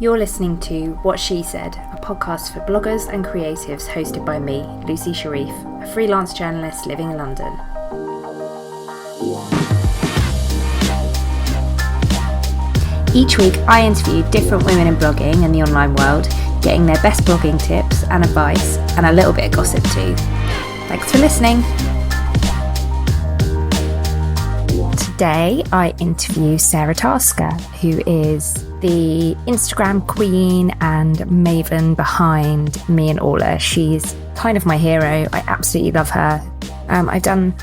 You're listening to What She Said, a podcast for bloggers and creatives hosted by me, Lucy Sharif, a freelance journalist living in London. Each week I interview different women in blogging and the online world, getting their best blogging tips and advice and a little bit of gossip too. Thanks for listening. Today I interview Sara, who is the Instagram queen and maven behind me and Orla. She's kind of my hero. I absolutely love her. I've done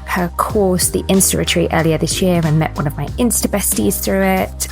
her course, the Insta Retreat, earlier this year and met one of my Insta besties through it,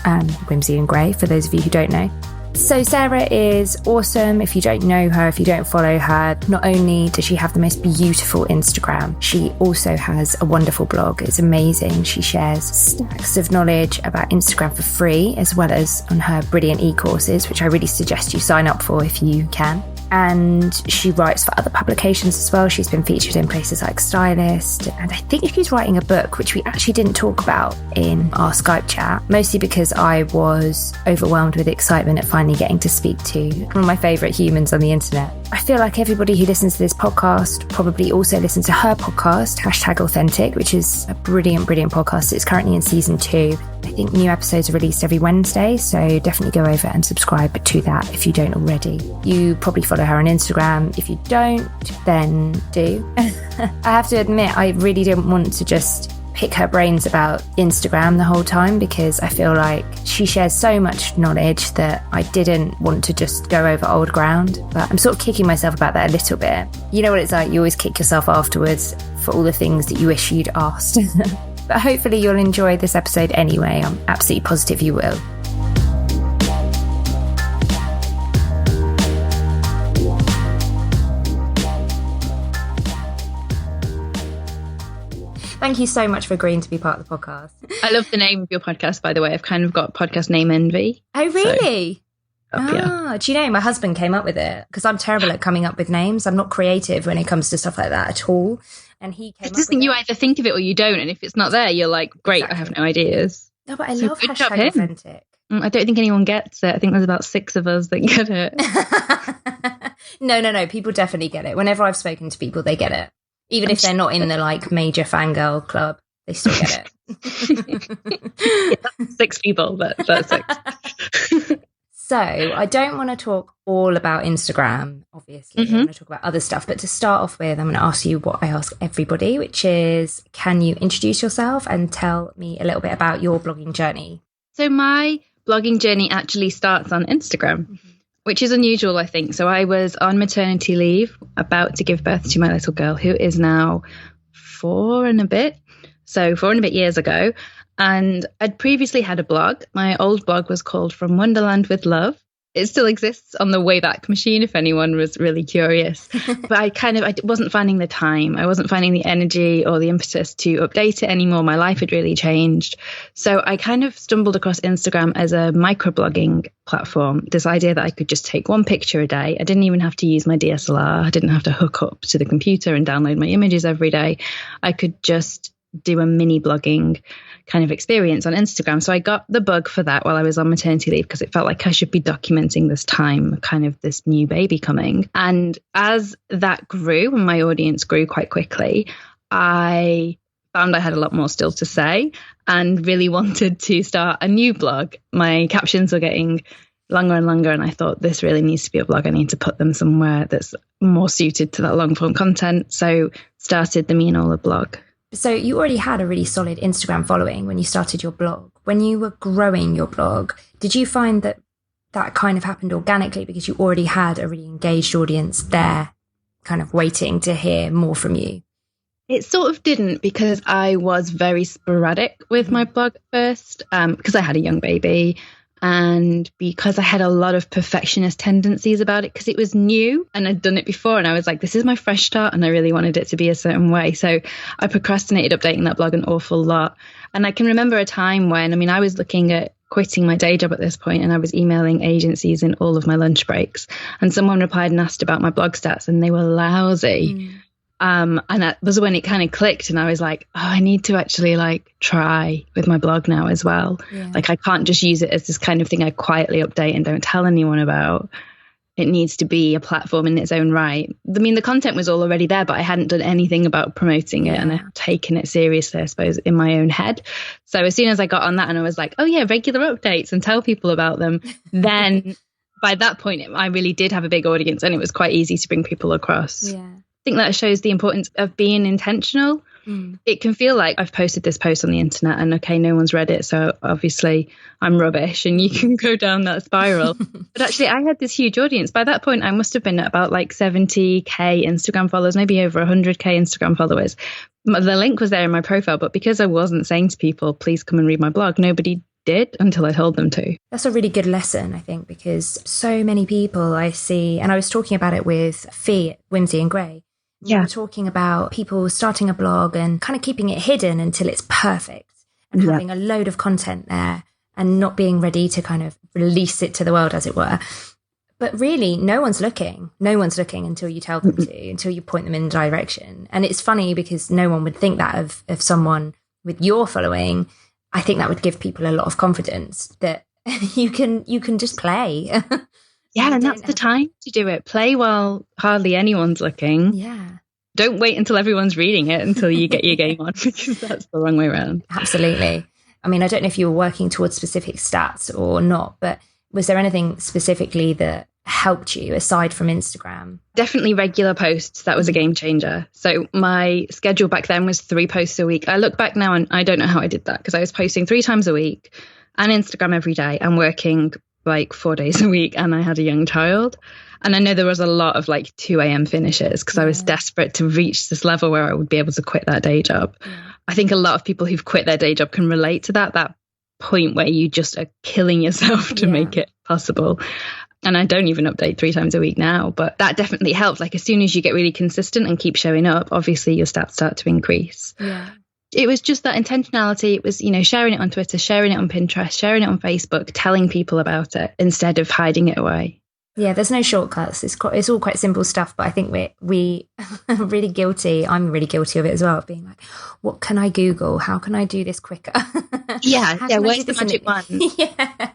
Whimsy and Grey, for those of you who don't know. So Sara is awesome. If you don't know her, if you don't follow her, not only does she have the most beautiful Instagram, she also has a wonderful blog. It's amazing. She shares stacks of knowledge about Instagram for free, as well as on her brilliant e-courses, which I really suggest you sign up for if you can. And she writes for other publications as well. She's been featured in places like Stylist, and I think she's writing a book, which we actually didn't talk about in our Skype chat, mostly because I was overwhelmed with excitement at finally getting to speak to one of my favourite humans on the internet. I feel like everybody who listens to this podcast probably also listens to her podcast, #Authentic, which is a brilliant podcast. It's currently in season 2. I think new episodes are released every Wednesday, so definitely go over and subscribe to that if you don't already. You probably follow her on Instagram. If you don't, then do. I have to admit, I really didn't want to just pick her brains about Instagram the whole time, because I feel like she shares so much knowledge that I didn't want to just go over old ground. But I'm sort of kicking myself about that a little bit. You know what it's like, you always kick yourself afterwards for all the things that you wish you'd asked. But hopefully you'll enjoy this episode anyway. I'm absolutely positive you will. Thank you so much for agreeing to be part of the podcast. I love the name of your podcast, by the way. I've kind of got podcast name envy. Oh, really? Yeah. Do you know, my husband came up with it, because I'm terrible at coming up with names. I'm not creative when it comes to stuff like that at all. And he came up with it. You either think of it or you don't. And if it's not there, you're like, great, exactly. I have no ideas. No, but I love #authentic. I don't think anyone gets it. I think there's about 6 of us that get it. No. People definitely get it. Whenever I've spoken to people, they get it. Even if they're not in the major fangirl club, they still get it. Yeah, 6 people, but that's 6. So I don't want to talk all about Instagram, obviously. I want to talk about other stuff. But to start off with, I'm going to ask you what I ask everybody, which is, can you introduce yourself and tell me a little bit about your blogging journey? So my blogging journey actually starts on Instagram. Which is unusual, I think. So I was on maternity leave, about to give birth to my little girl, who is now 4 and a bit. So 4 and a bit years ago. And I'd previously had a blog. My old blog was called From Wonderland with Love. It still exists on the Wayback Machine if anyone was really curious. But I wasn't finding the time. I wasn't finding the energy or the impetus to update it anymore. My life had really changed. So I kind of stumbled across Instagram as a microblogging platform. This idea that I could just take one picture a day. I didn't even have to use my DSLR. I didn't have to hook up to the computer and download my images every day. I could just do a mini blogging kind of experience on Instagram. So I got the bug for that while I was on maternity leave, because it felt like I should be documenting this time, kind of this new baby coming. And as that grew and my audience grew quite quickly, I found I had a lot more still to say and really wanted to start a new blog. My captions were getting longer and longer, and I thought, this really needs to be a blog. I need to put them somewhere that's more suited to that long form content. So started the Me and Ola blog. So you already had a really solid Instagram following when you started your blog. When you were growing your blog, did you find that kind of happened organically because you already had a really engaged audience there kind of waiting to hear more from you? It sort of didn't, because I was very sporadic with my blog first, because I had a young baby. And because I had a lot of perfectionist tendencies about it, because it was new and I'd done it before, and I was like, this is my fresh start, and I really wanted it to be a certain way. So I procrastinated updating that blog an awful lot. And I can remember a time when, I was looking at quitting my day job at this point, and I was emailing agencies in all of my lunch breaks, and someone replied and asked about my blog stats, and they were lousy. And that was when it kind of clicked, and I was like, oh, I need to actually like try with my blog now as well. Yeah. Like I can't just use it as this kind of thing I quietly update and don't tell anyone about. It needs to be a platform in its own right. I mean, the content was all already there, but I hadn't done anything about promoting it, and I had taken it seriously, I suppose, in my own head. So as soon as I got on that and I was like, oh yeah, regular updates and tell people about them, then by that point, I really did have a big audience, and it was quite easy to bring people across. Yeah. I think that shows the importance of being intentional. It can feel like I've posted this post on the internet and okay, no one's read it, so obviously I'm rubbish, and you can go down that spiral. But actually I had this huge audience. By that point I must have been at about like 70k Instagram followers, maybe over 100k Instagram followers. The link was there in my profile, but because I wasn't saying to people, please come and read my blog, nobody did until I told them to. That's a really good lesson, I think, because so many people I see, and I was talking about it with Fee at Whimsy and Grey. We were talking about people starting a blog and kind of keeping it hidden until it's perfect, and having a load of content there and not being ready to kind of release it to the world, as it were. But really, no one's looking. No one's looking until you tell them to, until you point them in the direction. And it's funny because no one would think that of someone with your following. I think that would give people a lot of confidence that you can just play. Yeah, and that's the time to do it. Play while hardly anyone's looking. Yeah. Don't wait until everyone's reading it until you get your game on, because that's the wrong way around. Absolutely. I mean, I don't know if you were working towards specific stats or not, but was there anything specifically that helped you aside from Instagram? Definitely regular posts. That was a game changer. So my schedule back then was 3 posts a week. I look back now and I don't know how I did that, because I was posting 3 times a week and Instagram every day and working like 4 days a week, and I had a young child. And I know there was a lot of like 2 a.m. finishes because I was desperate to reach this level where I would be able to quit that day job. I think a lot of people who've quit their day job can relate to that point where you just are killing yourself to make it possible. And I don't even update 3 times a week now, but that definitely helped. Like as soon as you get really consistent and keep showing up, obviously your stats start to increase. Yeah. It was just that intentionality. It was, sharing it on Twitter, sharing it on Pinterest, sharing it on Facebook, telling people about it instead of hiding it away. Yeah, there's no shortcuts. It's all quite simple stuff, but I think we are really guilty. I'm really guilty of it as well, of being like, what can I Google? How can I do this quicker? Where's the magic one? Yeah.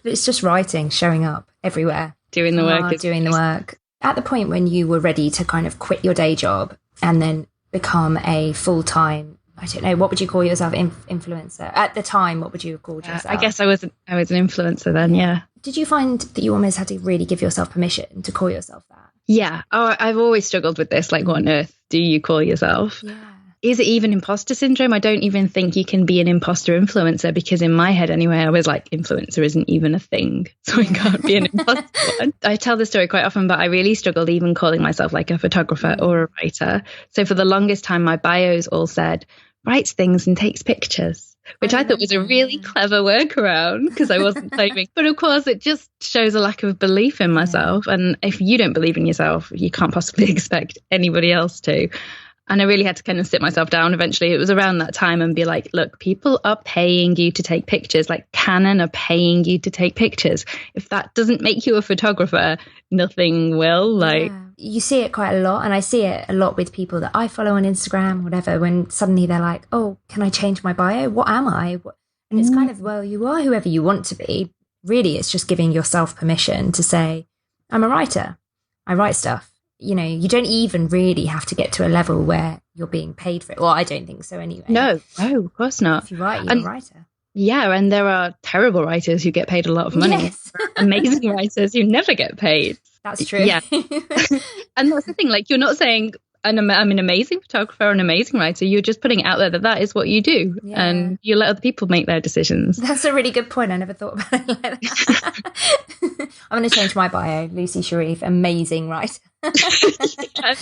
It's just writing, showing up everywhere. Doing the work. At the point when you were ready to kind of quit your day job and then become a full-time, I don't know, what would you call yourself, influencer? At the time, what would you have called yourself? I guess I was an influencer then, yeah. Did you find that you almost had to really give yourself permission to call yourself that? Yeah. Oh, I've always struggled with this. Like, what on earth do you call yourself? Yeah. Is it even imposter syndrome? I don't even think you can be an imposter influencer, because in my head anyway, I was like, influencer isn't even a thing, so I can't be an imposter. I tell this story quite often, but I really struggled even calling myself like a photographer or a writer. So for the longest time, my bios all said, writes things and takes pictures, which I thought was a really clever workaround because I wasn't claiming. But of course, it just shows a lack of belief in myself. And if you don't believe in yourself, you can't possibly expect anybody else to. And I really had to kind of sit myself down eventually. It was around that time and be like, look, people are paying you to take pictures. Like Canon are paying you to take pictures. If that doesn't make you a photographer, nothing will. Like, you see it quite a lot. And I see it a lot with people that I follow on Instagram, whatever, when suddenly they're like, oh, can I change my bio? What am I? And it's kind of, well, you are whoever you want to be. Really, it's just giving yourself permission to say, I'm a writer. I write stuff. You don't even really have to get to a level where you're being paid for it. Well, I don't think so anyway. No, of course not. If you write, you're a writer. Yeah, and there are terrible writers who get paid a lot of money. Yes. Amazing writers who never get paid. That's true. Yeah. And that's the thing, like you're not saying I'm an amazing photographer or an amazing writer. You're just putting it out there that is what you do. Yeah. And you let other people make their decisions. That's a really good point. I never thought about it like that. I'm going to change my bio. Lucy Sharif, amazing writer.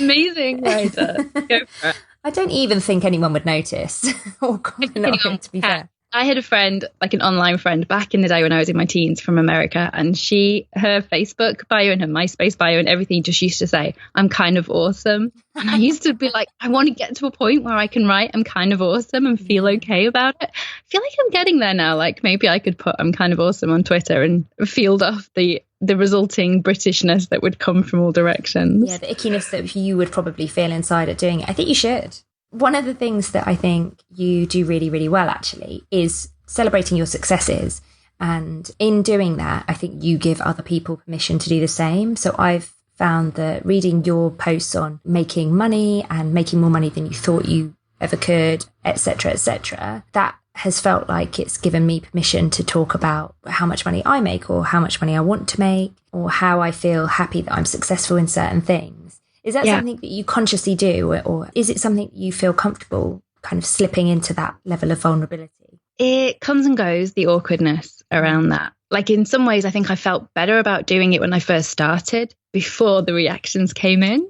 Amazing writer. Go for it. I don't even think anyone would notice or comment on it, to be fair. I had a friend, like an online friend back in the day when I was in my teens from America, and her Facebook bio and her MySpace bio and everything just used to say, I'm kind of awesome. And I used to be like, I want to get to a point where I can write I'm kind of awesome and feel okay about it. I feel like I'm getting there now. Like maybe I could put I'm kind of awesome on Twitter and field off the resulting Britishness that would come from all directions. Yeah, the ickiness that you would probably feel inside at doing it. I think you should. One of the things that I think you do really, really well, actually, is celebrating your successes. And in doing that, I think you give other people permission to do the same. So I've found that reading your posts on making money and making more money than you thought you ever could, etc., that has felt like it's given me permission to talk about how much money I make or how much money I want to make or how I feel happy that I'm successful in certain things. Is that something that you consciously do, or is it something that you feel comfortable kind of slipping into that level of vulnerability? It comes and goes, the awkwardness around that. Like in some ways, I think I felt better about doing it when I first started before the reactions came in.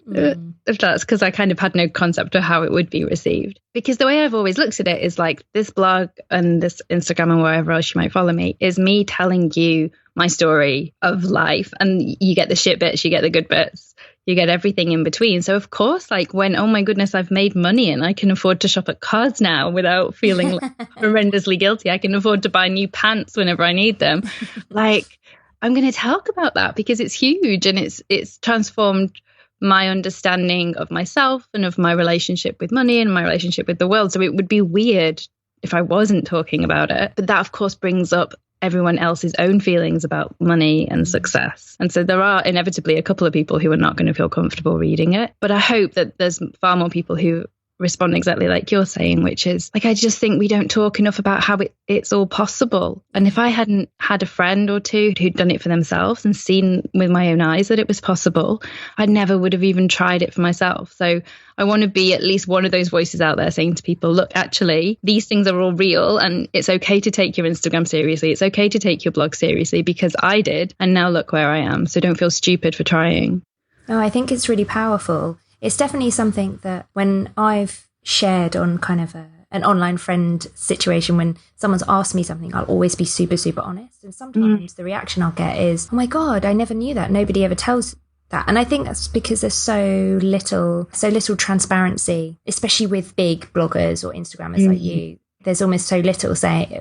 If that's because I kind of had no concept of how it would be received. Because the way I've always looked at it is like this blog and this Instagram and wherever else you might follow me is me telling you my story of life. And you get the shit bits, you get the good bits. You get everything in between. So of course, like when, oh my goodness, I've made money and I can afford to shop at Cards now without feeling like horrendously guilty. I can afford to buy new pants whenever I need them. Like I'm going to talk about that because it's huge and it's transformed my understanding of myself and of my relationship with money and my relationship with the world. So it would be weird if I wasn't talking about it. But that of course brings up everyone else's own feelings about money and success. And so there are inevitably a couple of people who are not going to feel comfortable reading it. But I hope that there's far more people who respond exactly like you're saying, which is like, I just think we don't talk enough about how it's all possible. And if I hadn't had a friend or two who'd done it for themselves and seen with my own eyes that it was possible, I never would have even tried it for myself. So I want to be at least one of those voices out there saying to people, look, actually, these things are all real and it's okay to take your Instagram seriously. It's okay to take your blog seriously because I did. And now look where I am. So don't feel stupid for trying. No, I think it's really powerful. It's definitely something that when I've shared on kind of an online friend situation, when someone's asked me something, I'll always be super, super honest. And sometimes the reaction I'll get is, oh my God, I never knew that. Nobody ever tells that. And I think that's because there's so little transparency, especially with big bloggers or Instagrammers like you. There's almost so little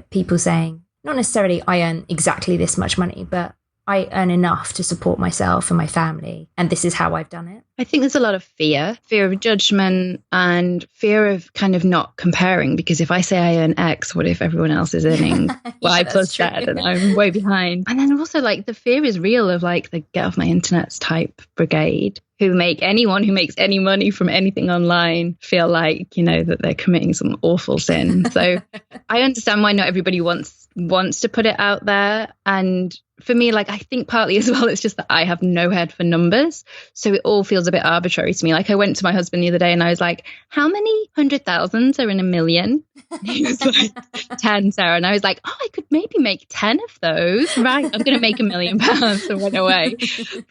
people saying, not necessarily I earn exactly this much money, but I earn enough to support myself and my family. And this is how I've done it. I think there's a lot of fear of judgment and fear of kind of not comparing. Because if I say I earn X, what if everyone else is earning Y plus Z and I'm way behind? And then also like the fear is real of like the get off my internets type brigade who make anyone who makes any money from anything online feel like, you know, that they're committing some awful sin. So I understand why not everybody wants to put it out there. And for me, like, I think partly as well, it's just that I have no head for numbers. So it all feels a bit arbitrary to me. Like I went to my husband the other day and I was like, how many 100,000s are in a million? He was like, 10, Sarah. And I was like, oh, I could maybe make 10 of those. Right. I'm going to make £1 million and went away.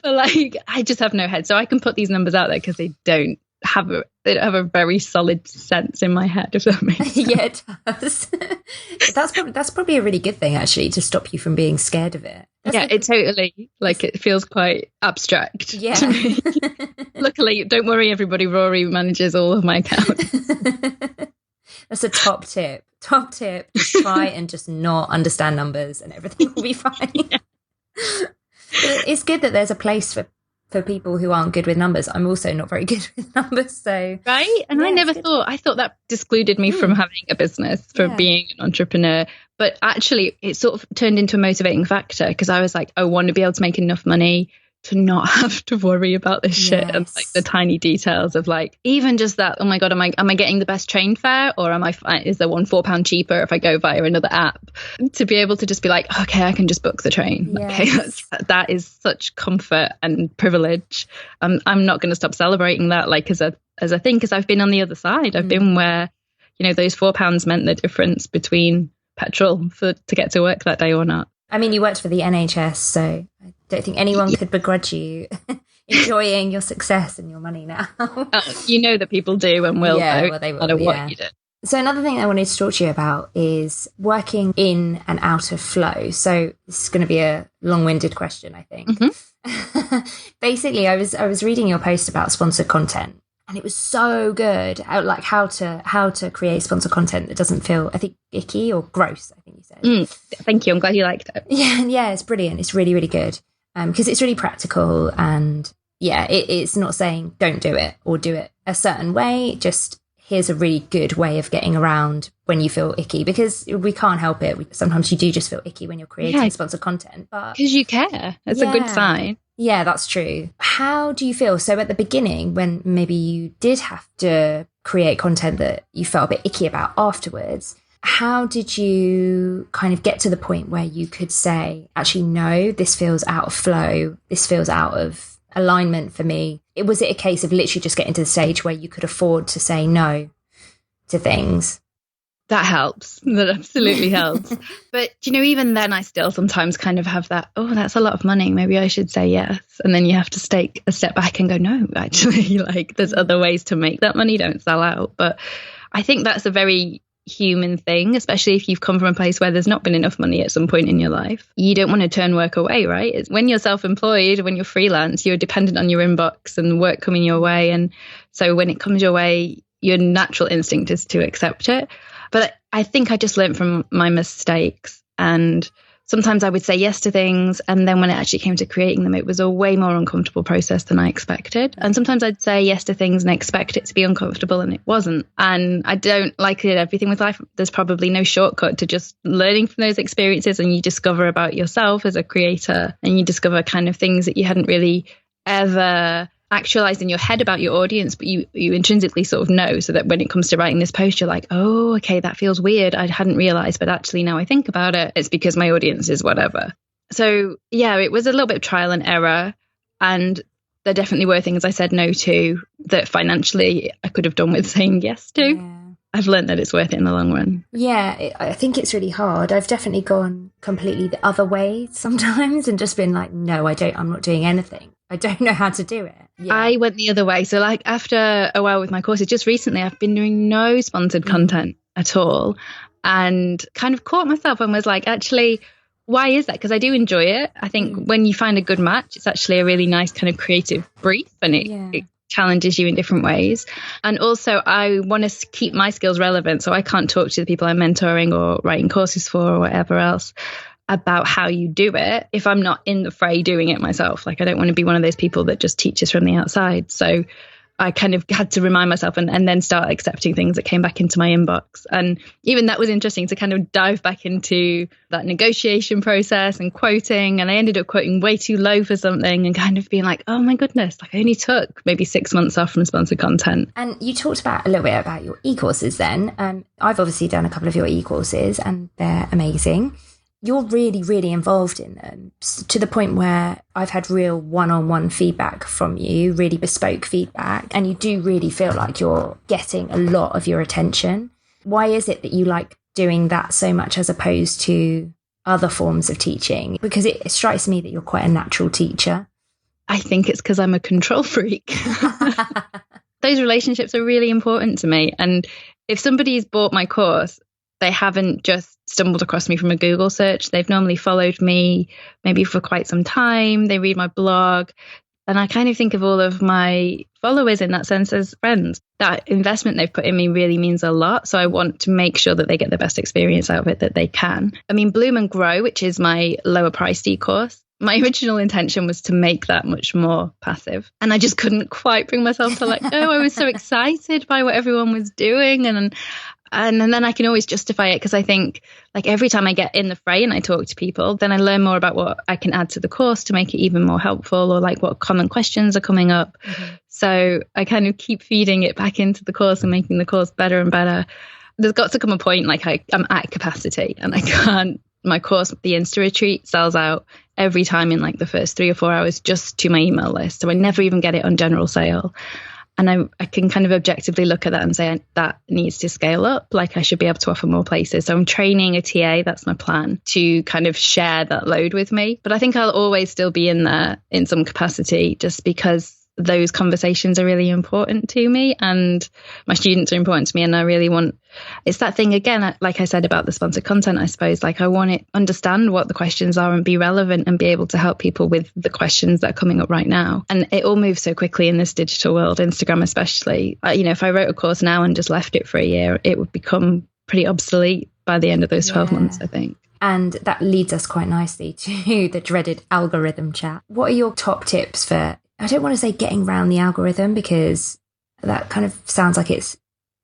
But like, I just have no head. So I can put these numbers out there because they don't have a very solid sense in my head, if that makes sense. Yeah, it does. That's probably a really good thing, actually, to stop you from being scared of it. It totally, like, it feels quite abstract to me. Luckily, don't worry, everybody, Rory manages all of my accounts. That's a top tip. Just try and just not understand numbers and everything will be fine. Yeah. It's good that there's a place for people who aren't good with numbers. I'm also not very good with numbers, so right. And I thought that excluded me from having a business, from being an entrepreneur. But actually, it sort of turned into a motivating factor because I was like, I want to be able to make enough money to not have to worry about this shit and like the tiny details of like even just that. Oh my God, am I getting the best train fare, or is there one £4 cheaper if I go via another app? To be able to just be like, okay, I can just book the train. Yes. Okay, that is such comfort and privilege. I'm not going to stop celebrating that, like as a thing, because I've been on the other side. I've been where, you know, those £4 meant the difference between petrol to get to work that day or not. I mean, you worked for the NHS, so I don't think anyone could begrudge you enjoying your success and your money now. You know that people do and will, they will, no matter what you did. So another thing I wanted to talk to you about is working in and out of flow. So this is going to be a long-winded question, I think. Basically, I was reading your post about sponsored content, and it was so good. Like how to create sponsored content that doesn't feel, I think, icky or gross, I think you said. Thank you. I'm glad you liked it. Yeah, it's brilliant. It's really, really good. Because it's really practical, and yeah, it's not saying don't do it or do it a certain way. Just here's a really good way of getting around when you feel icky, because we can't help it. Sometimes you do just feel icky when you're creating sponsored content, but because you care, that's a good sign. Yeah, that's true. How do you feel? So at the beginning, when maybe you did have to create content that you felt a bit icky about afterwards, how did you kind of get to the point where you could say, actually, no, this feels out of flow, this feels out of alignment for me? Was it a case of literally just getting to the stage where you could afford to say no to things? That helps. That absolutely helps. But, even then I still sometimes kind of have that, oh, that's a lot of money, maybe I should say yes. And then you have to take a step back and go, no, actually, like there's other ways to make that money, don't sell out. But I think that's a very human thing, especially if you've come from a place where there's not been enough money at some point in your life. You don't want to turn work away, right? It's when you're self-employed, when you're freelance, you're dependent on your inbox and work coming your way. And so when it comes your way, your natural instinct is to accept it. But I think I just learned from my mistakes, and sometimes I would say yes to things, and then when it actually came to creating them, it was a way more uncomfortable process than I expected. And sometimes I'd say yes to things and expect it to be uncomfortable, and it wasn't. And I don't like it, everything with life. There's probably no shortcut to just learning from those experiences, and you discover about yourself as a creator, and you discover kind of things that you hadn't really ever actualized in your head about your audience, but you intrinsically sort of know, so that when it comes to writing this post, you're like, oh, okay, that feels weird. I hadn't realized, but actually now I think about it, it's because my audience is whatever. So yeah, it was a little bit of trial and error. And there definitely were things I said no to that financially I could have done with saying yes to. Yeah. I've learned that it's worth it in the long run. Yeah, I think it's really hard. I've definitely gone completely the other way sometimes and just been like, no, I'm not doing anything. I don't know how to do it. Yeah. I went the other way. So like after a while with my courses, just recently, I've been doing no sponsored content at all, and kind of caught myself and was like, actually, why is that? Because I do enjoy it. I think when you find a good match, it's actually a really nice kind of creative brief, and it challenges you in different ways. And also I want to keep my skills relevant. So I can't talk to the people I'm mentoring or writing courses for or whatever else about how you do it if I'm not in the fray doing it myself. Like I don't want to be one of those people that just teaches from the outside. So I kind of had to remind myself and then start accepting things that came back into my inbox. And even that was interesting to kind of dive back into that negotiation process and quoting. And I ended up quoting way too low for something and kind of being like, oh my goodness, like I only took maybe 6 months off from sponsored content. And you talked about a little bit about your e-courses then. I've obviously done a couple of your e-courses and they're amazing. You're really, really involved in them to the point where I've had real one-on-one feedback from you, really bespoke feedback, and you do really feel like you're getting a lot of your attention. Why is it that you like doing that so much as opposed to other forms of teaching? Because it strikes me that you're quite a natural teacher. I think it's because I'm a control freak. Those relationships are really important to me. And if somebody's bought my course, they haven't just stumbled across me from a Google search. They've normally followed me maybe for quite some time. They read my blog. And I kind of think of all of my followers in that sense as friends. That investment they've put in me really means a lot. So I want to make sure that they get the best experience out of it that they can. I mean, Bloom and Grow, which is my lower priced e-course, my original intention was to make that much more passive. And I just couldn't quite bring myself to let go. I was so excited by what everyone was doing. And then I can always justify it because I think like every time I get in the fray and I talk to people, then I learn more about what I can add to the course to make it even more helpful, or like what common questions are coming up. Mm-hmm. So I kind of keep feeding it back into the course and making the course better and better. There's got to come a point like I'm at capacity and I can't. My course, the Insta Retreat, sells out every time in like the first 3 or 4 hours just to my email list. So I never even get it on general sale. And I can kind of objectively look at that and say that needs to scale up. Like I should be able to offer more places. So I'm training a TA. That's my plan, to kind of share that load with me. But I think I'll always still be in there in some capacity, just because those conversations are really important to me, and my students are important to me. And I really want, it's that thing again, like I said about the sponsored content, I suppose, like I want to understand what the questions are and be relevant and be able to help people with the questions that are coming up right now. And it all moves so quickly in this digital world, Instagram especially. If I wrote a course now and just left it for a year, it would become pretty obsolete by the end of those 12 months, I think. And that leads us quite nicely to the dreaded algorithm chat. What are your top tips for, I don't want to say getting around the algorithm, because that kind of sounds like it's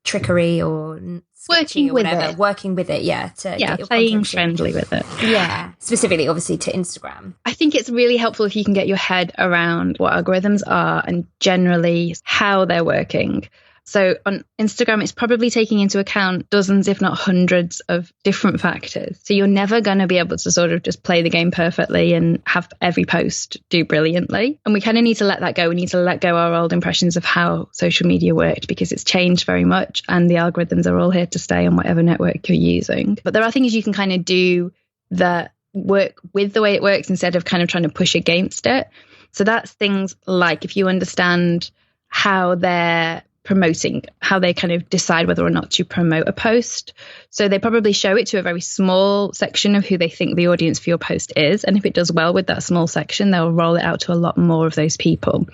trickery or working or with whatever. it. Working with it, playing friendly with it. Yeah, specifically, obviously, to Instagram. I think it's really helpful if you can get your head around what algorithms are and generally how they're working. So on Instagram, it's probably taking into account dozens, if not hundreds of different factors. So you're never going to be able to sort of just play the game perfectly and have every post do brilliantly. And we kind of need to let that go. We need to let go our old impressions of how social media worked, because it's changed very much and the algorithms are all here to stay on whatever network you're using. But there are things you can kind of do that work with the way it works instead of kind of trying to push against it. So that's things like if you understand how they're promoting, how they kind of decide whether or not to promote a post. So they probably show it to a very small section of who they think the audience for your post is. And if it does well with that small section, they'll roll it out to a lot more of those people.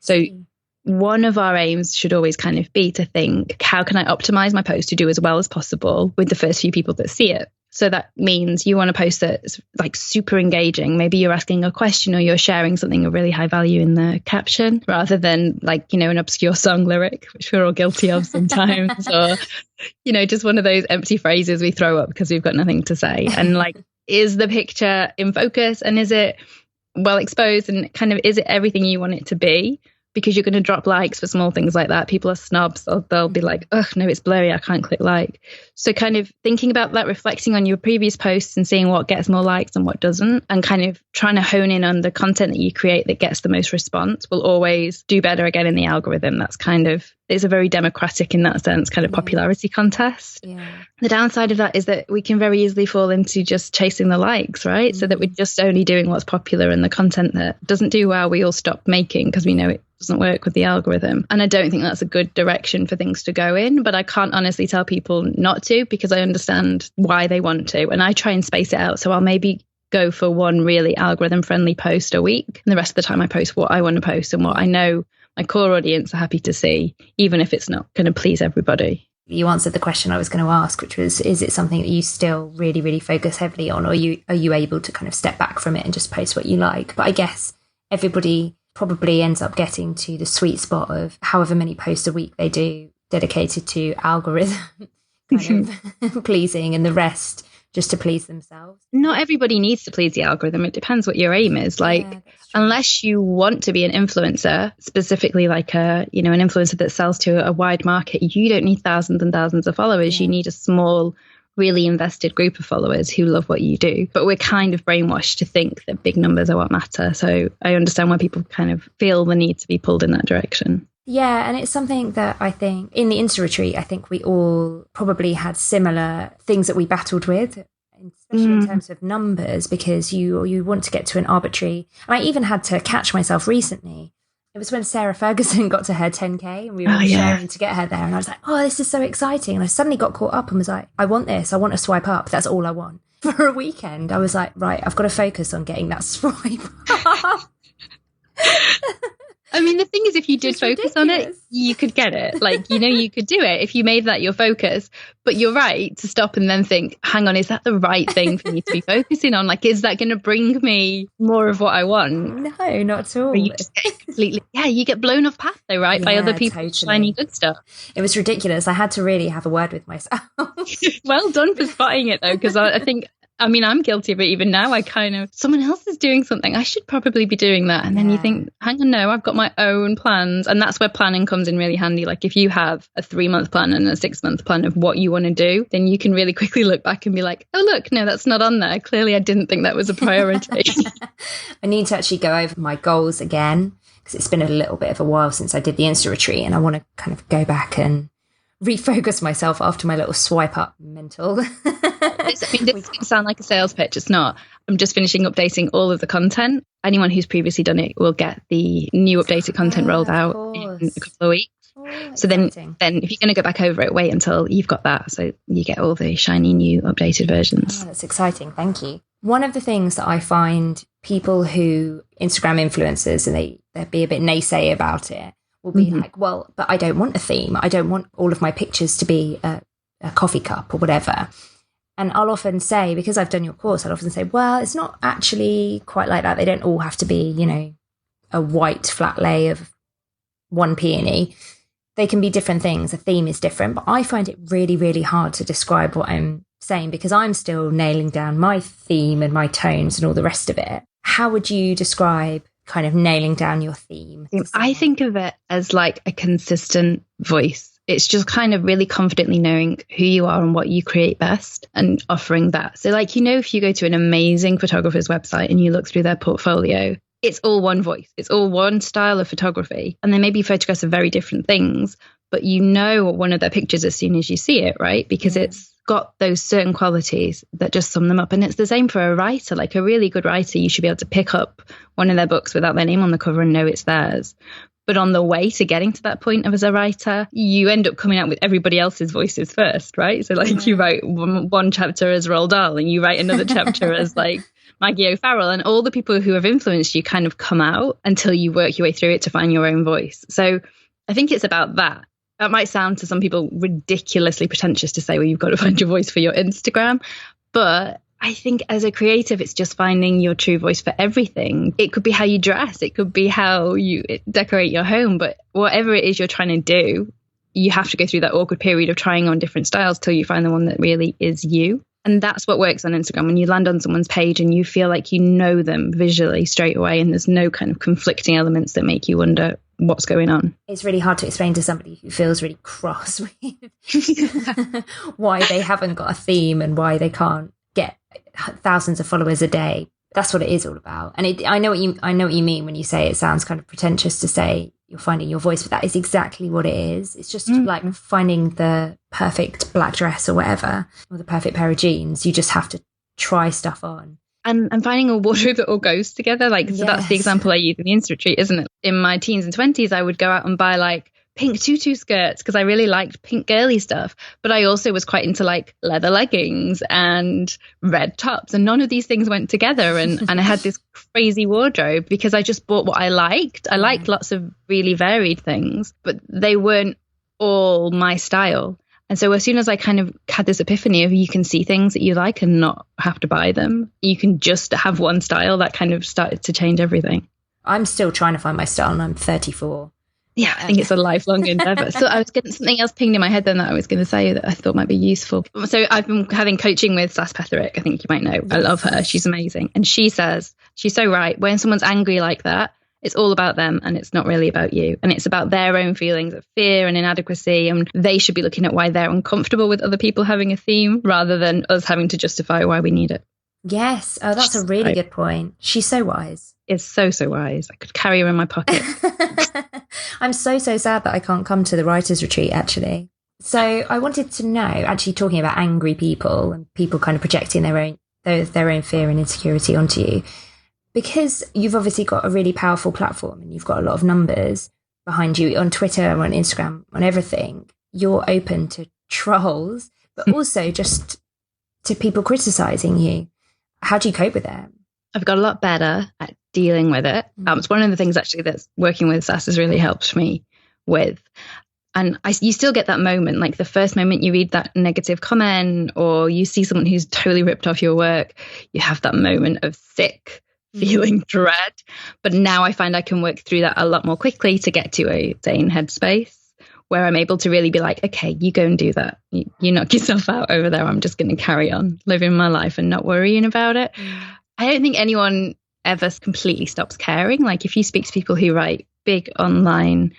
So one of our aims should always kind of be to think, how can I optimize my post to do as well as possible with the first few people that see it? So that means you want a post that's like super engaging. Maybe you're asking a question or you're sharing something of really high value in the caption, rather than like, an obscure song lyric, which we're all guilty of sometimes, or, just one of those empty phrases we throw up because we've got nothing to say. And like, is the picture in focus and is it well exposed and kind of, is it everything you want it to be? Because you're going to drop likes for small things like that. People are snobs. Or they'll be like, oh, no, it's blurry. I can't click like. So kind of thinking about that, reflecting on your previous posts and seeing what gets more likes and what doesn't, and kind of trying to hone in on the content that you create that gets the most response will always do better again in the algorithm. That's kind of, it's a very democratic in that sense kind of popularity contest. Yeah. The downside of that is that we can very easily fall into just chasing the likes, right? So that we're just only doing what's popular, and the content that doesn't do well, we all stop making because we know it doesn't work with the algorithm. And I don't think that's a good direction for things to go in, but I can't honestly tell people not to, because I understand why they want to. And I try and space it out. So I'll maybe go for one really algorithm friendly post a week, and the rest of the time I post what I want to post and what I know my core audience are happy to see, even if it's not going to please everybody. You answered the question I was going to ask, which was, is it something that you still really, really focus heavily on, or are you able to kind of step back from it and just post what you like? But I guess everybody probably ends up getting to the sweet spot of however many posts a week they do dedicated to algorithm kind of pleasing, and the rest just to please themselves. Not everybody needs to please the algorithm. It depends what your aim is. Like, unless you want to be an influencer, specifically like an influencer that sells to a wide market, you don't need thousands and thousands of followers. You need a small, really invested group of followers who love what you do. But we're kind of brainwashed to think that big numbers are what matter. So I understand why people kind of feel the need to be pulled in that direction. Yeah, and it's something that I think in the Insta retreat, I think we all probably had similar things that we battled with, especially in terms of numbers, because you want to get to an arbitrary. And I even had to catch myself recently. It was when Sarah Ferguson got to her 10K and we were sharing to get her there. And I was like, oh, this is so exciting. And I suddenly got caught up and was like, I want this. I want to swipe up. That's all I want. For a weekend, I was like, right, I've got to focus on getting that swipe up. I mean, the thing is, if you did focus on it, you could get it. Like, you could do it if you made that your focus. But you're right to stop and then think, hang on, is that the right thing for me to be focusing on? Like, is that going to bring me more of what I want? No, not at all. Or you just get completely, you get blown off path though, right? By other people's shiny good stuff. It was ridiculous. I had to really have a word with myself. Well done for spotting it though, because I think, I'm guilty of it even now. Someone else is doing something. I should probably be doing that. And then you think, hang on, no, I've got my own plans. And that's where planning comes in really handy. Like if you have a 3-month plan and a 6-month plan of what you want to do, then you can really quickly look back and be like, oh, look, no, that's not on there. Clearly, I didn't think that was a priority. I need to actually go over my goals again, because it's been a little bit of a while since I did the Insta retreat, and I want to kind of go back and refocus myself after my little swipe up mental This can sound like a sales pitch. It's not. I'm just finishing updating all of the content. Anyone who's previously done it will get the new updated content rolled out in a couple of weeks. So then if you're going to go back over it, wait until you've got that, so you get all the shiny new updated versions. That's exciting. Thank you. One of the things that I find people who Instagram influencers, and they'll be a bit naysay about it, will be like, well, but I don't want a theme. I don't want all of my pictures to be a coffee cup or whatever. And I'll often say, because I've done your course, I'll often say, well, it's not actually quite like that. They don't all have to be, a white flat lay of one peony. They can be different things. A theme is different, but I find it really, really hard to describe what I'm saying because I'm still nailing down my theme and my tones and all the rest of it. How would you describe kind of nailing down your theme? I think of it as like a consistent voice. It's just kind of really confidently knowing who you are and what you create best and offering that. So like, if you go to an amazing photographer's website and you look through their portfolio, it's all one voice. It's all one style of photography. And they may be photographs of very different things, but one of their pictures as soon as you see it, right? Because it's got those certain qualities that just sum them up. And it's the same for a writer. Like a really good writer, you should be able to pick up one of their books without their name on the cover and know it's theirs. But on the way to getting to that point of as a writer, you end up coming out with everybody else's voices first, right? So like you write one chapter as Roald Dahl and you write another chapter as like Maggie O'Farrell, and all the people who have influenced you kind of come out until you work your way through it to find your own voice. So I think it's about that. That might sound to some people ridiculously pretentious to say, well, you've got to find your voice for your Instagram. But I think as a creative, it's just finding your true voice for everything. It could be how you dress. It could be how you decorate your home. But whatever it is you're trying to do, you have to go through that awkward period of trying on different styles till you find the one that really is you. And that's what works on Instagram. When you land on someone's page and you feel like you know them visually straight away and there's no kind of conflicting elements that make you wonder what's going on. It's really hard to explain to somebody who feels really cross with why they haven't got a theme and why they can't get thousands of followers a day. That's what it is all about. And I know what you mean when you say it sounds kind of pretentious to say you're finding your voice, but that is exactly what it is. It's just like finding the perfect black dress or whatever, or the perfect pair of jeans. You just have to try stuff on. And finding a wardrobe that all goes together. So that's the example I use in the Insta retreat, isn't it? In my teens and 20s, I would go out and buy like pink tutu skirts because I really liked pink girly stuff. But I also was quite into like leather leggings and red tops. And none of these things went together. And I had this crazy wardrobe because I just bought what I liked. I liked lots of really varied things, but they weren't all my style. And so as soon as I kind of had this epiphany of you can see things that you like and not have to buy them, you can just have one style, that kind of started to change everything. I'm still trying to find my style and I'm 34. Yeah, I think it's a lifelong endeavor. So I was getting something else pinged in my head then that I was going to say that I thought might be useful. So I've been having coaching with Saras Petherick. I think you might know. I love her. She's amazing. And she says, she's so right. When someone's angry like that, it's all about them and it's not really about you. And it's about their own feelings of fear and inadequacy. And they should be looking at why they're uncomfortable with other people having a theme rather than us having to justify why we need it. Yes. Oh, that's a really good point. She's so wise. Is so wise. I could carry her in my pocket. I'm so sad that I can't come to the writers' retreat, actually. So I wanted to know, actually talking about angry people and people kind of projecting their own fear and insecurity onto you, because you've obviously got a really powerful platform and you've got a lot of numbers behind you on Twitter, on Instagram, on everything. You're open to trolls, but also just to people criticizing you. How do you cope with that? I've got a lot better at dealing with it. It's one of the things actually that's working with Saras has really helped me with. And you still get that moment, like the first moment you read that negative comment or you see someone who's totally ripped off your work, you have that moment of sick feeling dread. But now I find I can work through that a lot more quickly to get to a sane headspace where I'm able to really be like, okay, you go and do that. You knock yourself out over there. I'm just going to carry on living my life and not worrying about it. I don't think anyone ever completely stops caring. Like if you speak to people who write big online,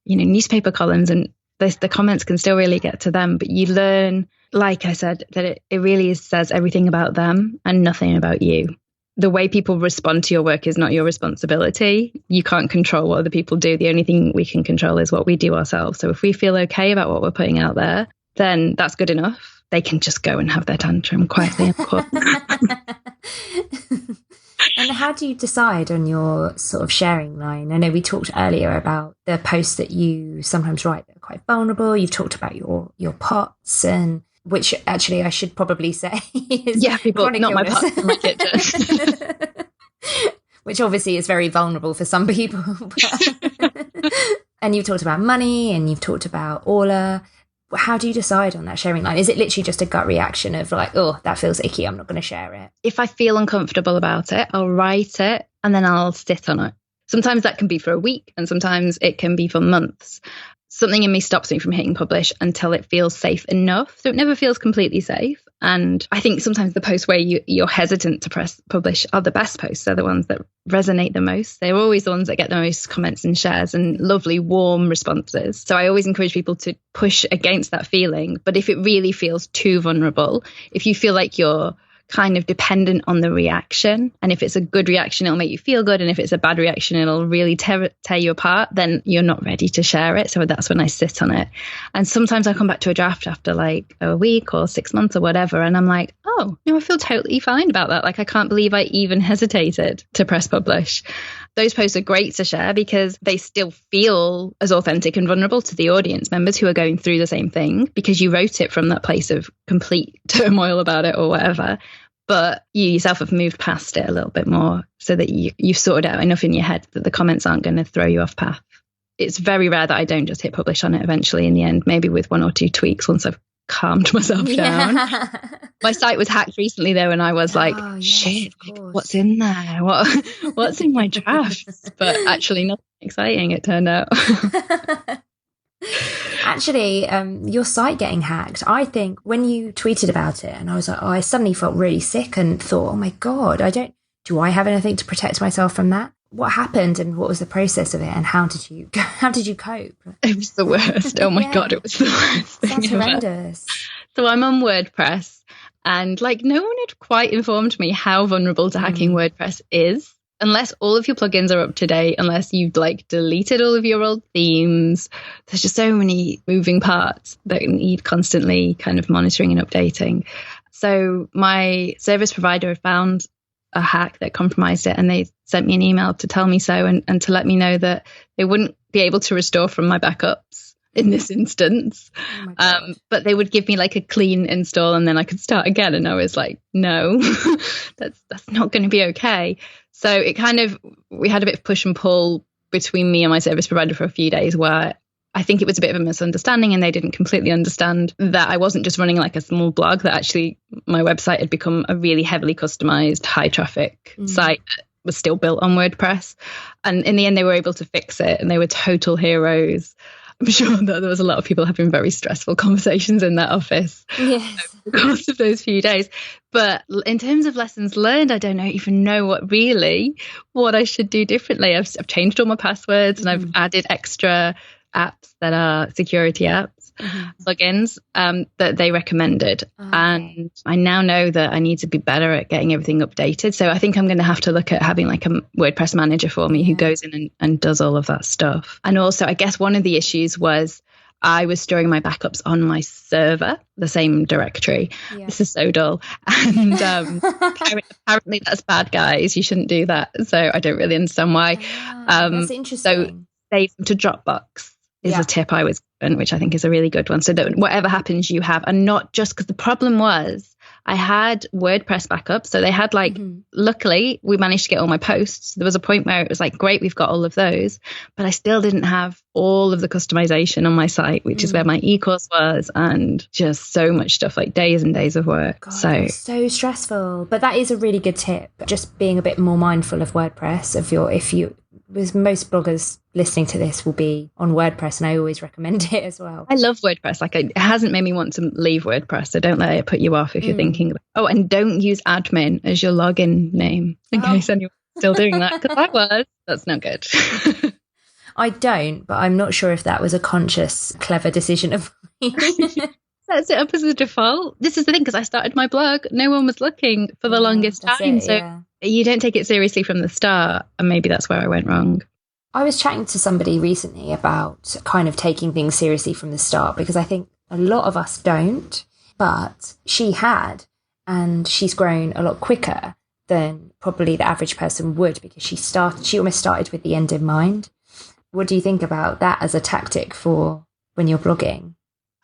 newspaper columns and the comments can still really get to them, but you learn, like I said, that it really says everything about them and nothing about you. The way people respond to your work is not your responsibility. You can't control what other people do. The only thing we can control is what we do ourselves. So if we feel okay about what we're putting out there, then that's good enough. they can just go and have their tantrum quietly. And how do you decide on your sort of sharing line? I know we talked earlier about the posts that you sometimes write that are quite vulnerable. You've talked about your POTS, and which actually I should probably say is people, not illness. My POTS in my kitchen. Which obviously is very vulnerable for some people. And you've talked about money, and you've talked about Orla. How do you decide on that sharing line? Is it literally just a gut reaction of like, oh, that feels icky, I'm not going to share it? If I feel uncomfortable about it, I'll write it and then I'll sit on it. Sometimes that can be for a week and sometimes it can be for months. Something in me stops me from hitting publish until it feels safe enough. So it never feels completely safe. And I think sometimes the posts where you're hesitant to press publish are the best posts. They're the ones that resonate the most. They're always the ones that get the most comments and shares and lovely, warm responses. So I always encourage people to push against that feeling. But if it really feels too vulnerable, if you feel like you're kind of dependent on the reaction, and if it's a good reaction, it'll make you feel good, and if it's a bad reaction, it'll really tear you apart, then you're not ready to share it. So that's when I sit on it. And sometimes I come back to a draft after like a week or 6 months or whatever, and I'm like, oh no, I feel totally fine about that. Like, I can't believe I even hesitated to press publish. Those posts are great to share because they still feel as authentic and vulnerable to the audience members who are going through the same thing, because you wrote it from that place of complete turmoil about it or whatever. But you yourself have moved past it a little bit more so that you've sorted out enough in your head that the comments aren't going to throw you off path. It's very rare that I don't just hit publish on it eventually in the end, maybe with 1 or 2 tweaks once I've calmed myself down. My site was hacked recently though, and I was like, shit, what's in there? What's in my drafts? But actually nothing exciting, it turned out. Actually, your site getting hacked, I think when you tweeted about it, and I was like, I suddenly felt really sick and thought, oh my God, do I have anything to protect myself from that? What happened and what was the process of it, and how did you cope? It was the worst. Oh my God, it was the worst thing Sounds horrendous. So I'm on WordPress, and like no one had quite informed me how vulnerable to hacking WordPress is. Unless all of your plugins are up to date, unless you've like deleted all of your old themes, there's just so many moving parts that need constantly kind of monitoring and updating. So my service provider found a hack that compromised it, and they sent me an email to tell me so, and to let me know that they wouldn't be able to restore from my backups in this instance. But they would give me like a clean install and then I could start again. And I was like, no, that's not going to be okay. So it kind of, we had a bit of push and pull between me and my service provider for a few days, where I think it was a bit of a misunderstanding and they didn't completely understand that I wasn't just running like a small blog, that actually my website had become a really heavily customized, high traffic site that was still built on WordPress. And in the end, they were able to fix it, and they were total heroes. I'm sure that there was a lot of people having very stressful conversations in that office over the course of those few days. But in terms of lessons learned, I don't even know what I should do differently. I've changed all my passwords and I've added extra apps that are security apps, plugins that they recommended. And I now know that I need to be better at getting everything updated. So I think I'm going to have to look at having like a WordPress manager for me who goes in and does all of that stuff. And also, I guess one of the issues was I was storing my backups on my server, the same directory. This is so dull. And apparently that's bad, guys. You shouldn't do that. So I don't really understand why. That's interesting. So save them to Dropbox is a tip I was given, which I think is a really good one. So that whatever happens, you have, and not just, because the problem was I had WordPress backup. So they had like, luckily we managed to get all my posts. There was a point where it was like, great, we've got all of those, but I still didn't have all of the customization on my site, which is where my e-course was, and just so much stuff, like days and days of work. God, so stressful. But that is a really good tip. Just being a bit more mindful of WordPress, because most bloggers listening to this will be on WordPress, and I always recommend it as well. I love WordPress. Like, it hasn't made me want to leave WordPress, so don't let it put you off if you're thinking. Oh, and don't use admin as your login name in case anyone's still doing that, because that's not good. I don't, but I'm not sure if that was a conscious, clever decision of mine. Sets it up as a default. This is the thing, because I started my blog, no one was looking for the longest time. You don't take it seriously from the start, and maybe that's where I went wrong. I was chatting to somebody recently about kind of taking things seriously from the start, because I think a lot of us don't. but she had, and she's grown a lot quicker than probably the average person would, because she almost started with the end in mind. What do you think about that as a tactic for when you're blogging?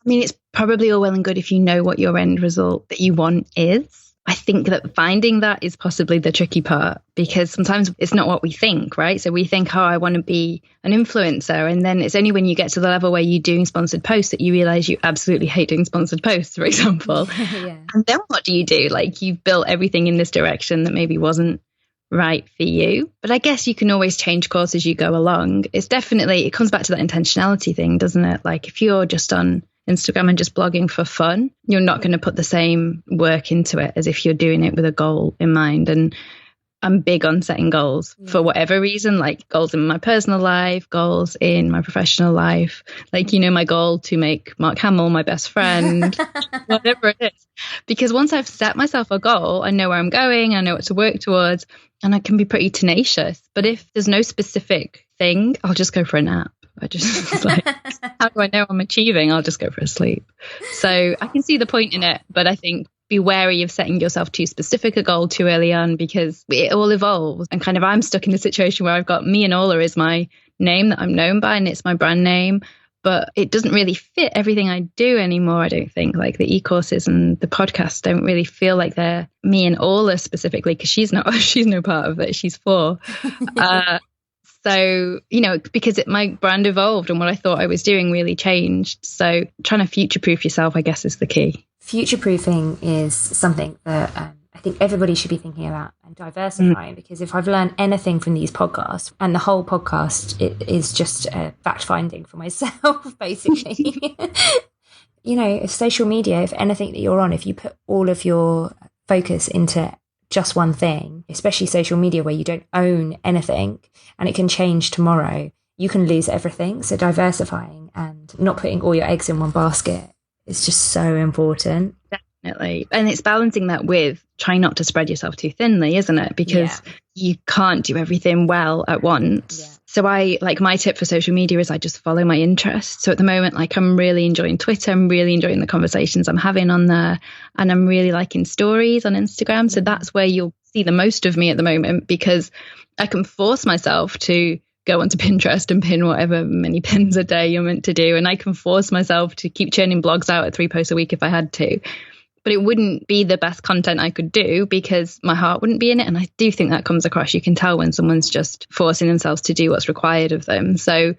I mean, it's probably all well and good if you know what your end result that you want is. I think that finding that is possibly the tricky part, because sometimes it's not what we think, right? So we think, oh, I want to be an influencer. And then it's only when you get to the level where you're doing sponsored posts that you realize you absolutely hate doing sponsored posts, for example. Yeah. And then what do? Like, you've built everything in this direction that maybe wasn't right for you. But I guess you can always change course as you go along. It comes back to that intentionality thing, doesn't it? Like, if you're just on Instagram and just blogging for fun, you're not going to put the same work into it as if you're doing it with a goal in mind. And I'm big on setting goals for whatever reason, like goals in my personal life, goals in my professional life. Like, my goal to make Mark Hamill my best friend, whatever it is. Because once I've set myself a goal, I know where I'm going, I know what to work towards, and I can be pretty tenacious. But if there's no specific thing, I'll just go for a nap. I just like, how do I know I'm achieving? I'll just go for a sleep. So I can see the point in it, but I think be wary of setting yourself too specific a goal too early on, because it all evolves. And kind of I'm stuck in a situation where I've got Me and Ola is my name that I'm known by, and it's my brand name, but it doesn't really fit everything I do anymore. I don't think, like the e-courses and the podcasts don't really feel like they're Me and Ola specifically, because she's no part of it. She's 4. So, because my brand evolved and what I thought I was doing really changed. So trying to future-proof yourself, I guess, is the key. Future-proofing is something that I think everybody should be thinking about, and diversifying, because if I've learned anything from these podcasts, and the whole podcast it is just fact-finding for myself, basically. If social media, if anything that you're on, if you put all of your focus into just one thing, especially social media where you don't own anything and it can change tomorrow, you can lose everything. So diversifying and not putting all your eggs in one basket is just so important. Definitely. And it's balancing that with trying not to spread yourself too thinly, isn't it? Because you can't do everything well at once. Yeah. So my tip for social media is I just follow my interests. So at the moment, I'm really enjoying Twitter. I'm really enjoying the conversations I'm having on there. And I'm really liking stories on Instagram. So that's where you'll see the most of me at the moment, because I can force myself to go onto Pinterest and pin whatever many pins a day you're meant to do. And I can force myself to keep churning blogs out at 3 posts a week if I had to. But it wouldn't be the best content I could do because my heart wouldn't be in it. And I do think that comes across. You can tell when someone's just forcing themselves to do what's required of them. So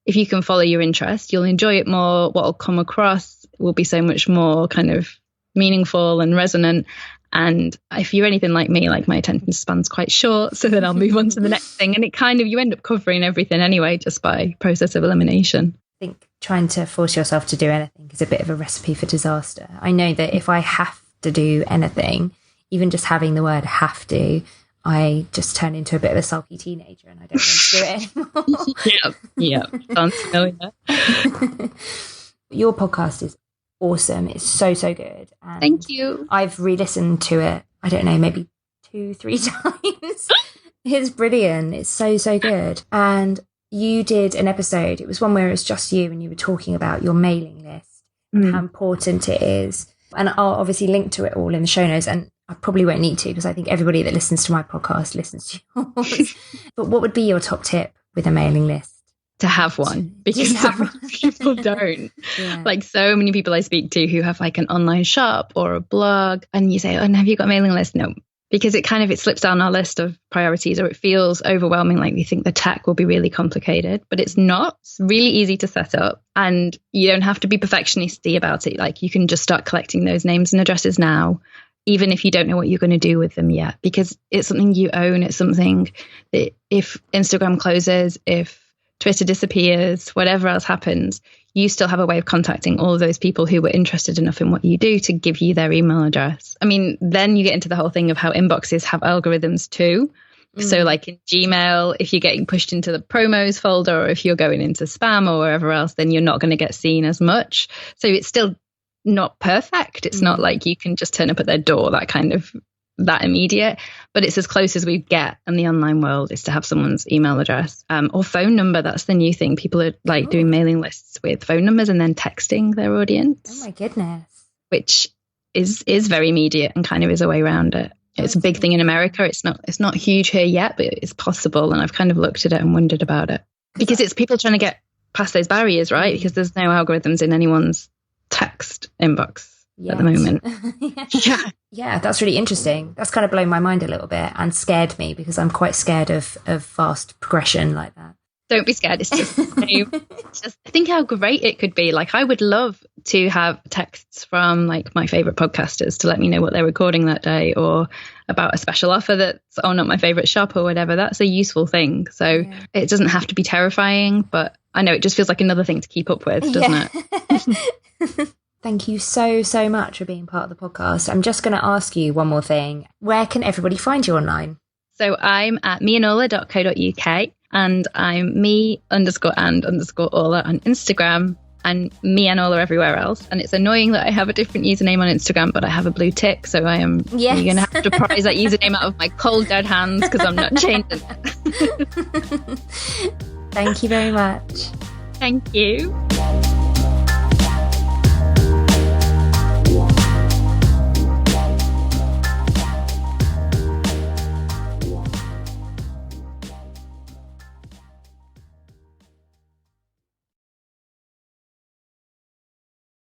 if you can follow your interest, you'll enjoy it more. What will come across will be so much more kind of meaningful and resonant. And if you're anything like me, my attention span's quite short, so then I'll move on to the next thing. And you end up covering everything anyway, just by process of elimination. I think trying to force yourself to do anything is a bit of a recipe for disaster. I know that if I have to do anything, even just having the word have to, I just turn into a bit of a sulky teenager and I don't want to do it anymore. Yeah. Sounds familiar. Your podcast is awesome. It's so, so good. And thank you. I've re-listened to it, I don't know, maybe 2-3 times. It's brilliant. It's so, so good. And you did an episode, it was one where it was just you and you were talking about your mailing list and how important it is. And I'll obviously link to it all in the show notes, and I probably won't need to because I think everybody that listens to my podcast listens to yours. But what would be your top tip with a mailing list? To have one, because people don't. Yeah. So many people I speak to who have an online shop or a blog, and you say, oh, and have you got a mailing list? No. Because it slips down our list of priorities, or it feels overwhelming, like we think the tech will be really complicated, but it's not. It's really easy to set up, and you don't have to be perfectionisty about it. You can just start collecting those names and addresses now, even if you don't know what you're going to do with them yet, because it's something you own. It's something that if Instagram closes, if Twitter disappears, whatever else happens, you still have a way of contacting all of those people who were interested enough in what you do to give you their email address. I mean, then you get into the whole thing of how inboxes have algorithms too. So in Gmail, if you're getting pushed into the promos folder, or if you're going into spam or wherever else, then you're not going to get seen as much. So it's still not perfect. It's not like you can just turn up at their door, that immediate, but it's as close as we get in the online world is to have someone's email address or phone number. That's the new thing. People are doing mailing lists with phone numbers and then texting their audience. Oh my goodness. Which is very immediate and kind of is a way around it. It's a big thing in America. It's not huge here yet, but it's possible. And I've kind of looked at it and wondered about it because it's people trying to get past those barriers, right? Because there's no algorithms in anyone's text inbox at the moment. Yeah, that's really interesting. That's kind of blown my mind a little bit and scared me because I'm quite scared of fast progression like that. Don't be scared. It's just, just think how great it could be. Like, I would love to have texts from like my favorite podcasters to let me know what they're recording that day or about a special offer that's on at my favorite shop or whatever. That's a useful thing. So it doesn't have to be terrifying, but I know it just feels like another thing to keep up with, doesn't it? Thank you so much for being part of the podcast. I'm just going to ask you one more thing. Where can everybody find you online? So I'm at meandola.co.uk and I'm me_and_Ola on Instagram and me and Ola everywhere else. And it's annoying that I have a different username on Instagram, but I have a blue tick. So you're going to have to prize that username out of my cold, dead hands because I'm not changing it. Thank you very much. Thank you.